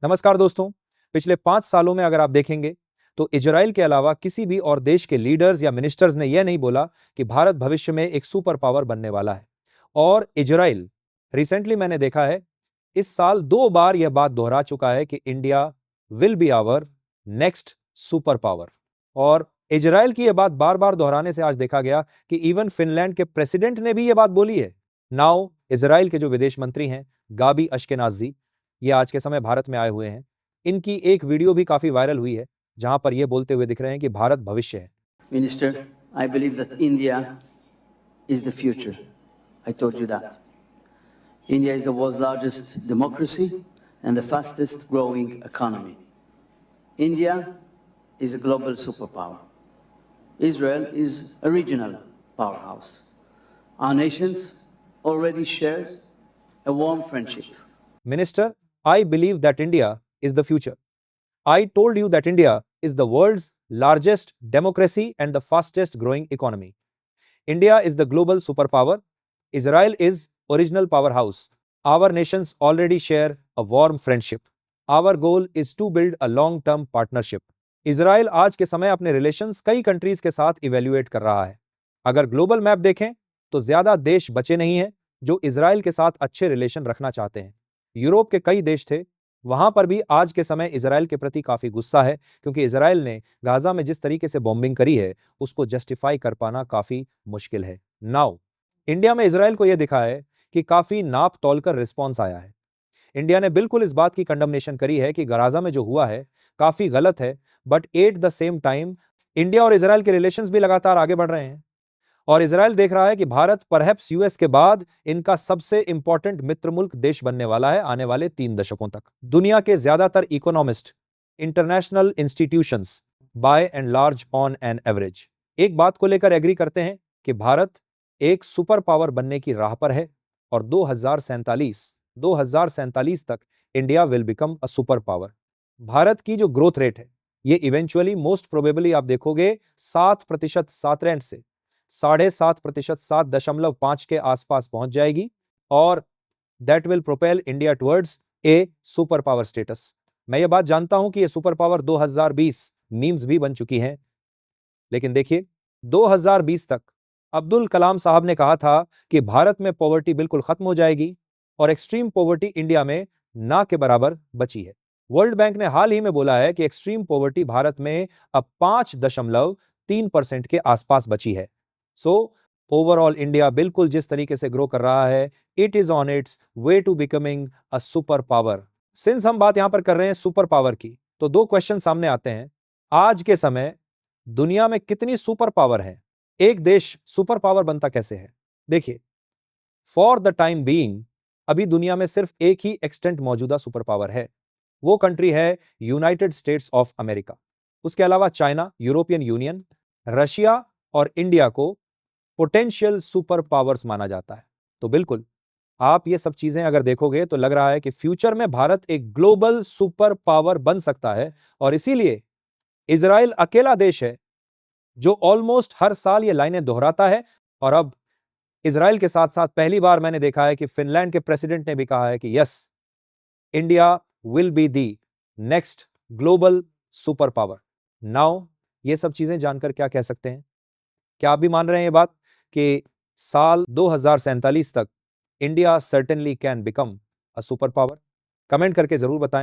नमस्कार दोस्तों। पिछले 5 सालों में अगर आप देखेंगे तो इजराइल के अलावा किसी भी और देश के लीडर्स या मिनिस्टर्स ने यह नहीं बोला कि भारत भविष्य में एक सुपर पावर बनने वाला है। और इजराइल रिसेंटली मैंने देखा है इस साल 2 बार यह बात दोहरा चुका है कि India will be our next super power. और इजराइल की यह बात बार बार दोहराने से आज देखा गया कि इवन फिनलैंड के प्रेसिडेंट ने भी यह बात बोली है। नाउ इजराइल के जो विदेश मंत्री हैं गाबी अश्केनाजी, ये आज के समय भारत में आए हुए हैं। इनकी एक वीडियो भी काफी वायरल हुई है जहां पर ये बोलते हुए दिख रहे हैं कि भारत भविष्य है। Minister, I believe that India is the future. I told you that. India is the world's largest democracy and the fastest growing economy. India is a global superpower. Israel is a regional powerhouse. Our nations already share a warm friendship. Minister, I believe that India is the future. I told you that India is the world's largest democracy and the fastest growing economy. India is the global superpower. Israel is original powerhouse. Our nations already share a warm friendship. Our goal is to build a long-term partnership. Israel आज के समय अपने relations कई countries के साथ evaluate कर रहा है। अगर ग्लोबल मैप देखें तो ज्यादा देश बचे नहीं हैं जो इजराइल के साथ अच्छे रिलेशन रखना चाहते हैं। यूरोप के कई देश थे, वहां पर भी आज के समय इजराइल के प्रति काफी गुस्सा है क्योंकि इजराइल ने गाजा में जिस तरीके से बॉम्बिंग करी है उसको जस्टिफाई कर पाना काफी मुश्किल है। नाउ इंडिया में इजराइल को यह दिखा है कि काफी नाप तोलकर रिस्पॉन्स आया है। इंडिया ने बिल्कुल इस बात की कंडमनेशन करी है कि गाजा में जो हुआ है काफी गलत है, but at the same time India और इजराइल के रिलेशंस भी लगातार आगे बढ़ रहे हैं और इजराइल देख रहा है कि भारत परहैप्स यूएस के बाद इनका सबसे इंपॉर्टेंट मित्र मुल्क देश बनने वाला है आने वाले 3 दशकों तक। दुनिया के ज्यादातर economists, international institutions by and large on an average एक बात को लेकर एग्री करते हैं कि भारत एक सुपर पावर बनने की राह पर है और 2047 तक India will become a super power. Bharat की जो ग्रोथ रेट है ये इवेंचुअली मोस्ट प्रोबेबली आप देखोगे 7% 7 रैंक से 7.5% 7.5 के आसपास पहुंच जाएगी और that will propel India towards a super power status. मैं ये बात जानता हूं कि ये सुपर पावर 2020 मीम्स भी बन चुकी हैं, लेकिन देखिए 2020 तक अब्दुल कलाम साहब ने कहा था कि भारत में पॉवर्टी बिल्कुल खत्म हो जाएगी और एक्सट्रीम पॉवर्टी इंडिया में ना के बराबर बची है। वर्ल्ड बैंक ने हाल ही में बोला है कि एक्सट्रीम पॉवर्टी भारत में अब 5.3% के आसपास बची है। सो ओवरऑल इंडिया बिल्कुल जिस तरीके से ग्रो कर रहा है, it is on its way to becoming a super power. Since हम बात यहां पर कर रहे हैं सुपर पावर की, तो 2 क्वेश्चन सामने आते हैं। आज के समय दुनिया में कितनी सुपर पावर है? एक देश सुपर पावर बनता कैसे है? देखिए, फॉर द टाइम बीइंग अभी दुनिया में सिर्फ एक ही एक्सटेंट मौजूदा सुपर पावर है, वो कंट्री है यूनाइटेड स्टेट्स ऑफ अमेरिका। उसके अलावा चाइना, यूरोपियन यूनियन, रशिया और इंडिया को पोटेंशियल सुपर पावर्स माना जाता है। तो बिल्कुल आप ये सब चीजें अगर देखोगे तो लग रहा है कि फ्यूचर में भारत एक ग्लोबल सुपर पावर बन सकता है और इसीलिए इजराइल अकेला देश है जो ऑलमोस्ट हर साल ये लाइनें दोहराता है। और अब इजराइल के साथ साथ पहली बार मैंने देखा है कि फिनलैंड के प्रेसिडेंट ने भी कहा है कि yes, India will be the next global super power. Now ये सब चीजें जानकर क्या कह सकते हैं? क्या आप भी मान रहे हैं ये बात कि साल 2047 तक India certainly can become a super power? Comment करके जरूर बताएं।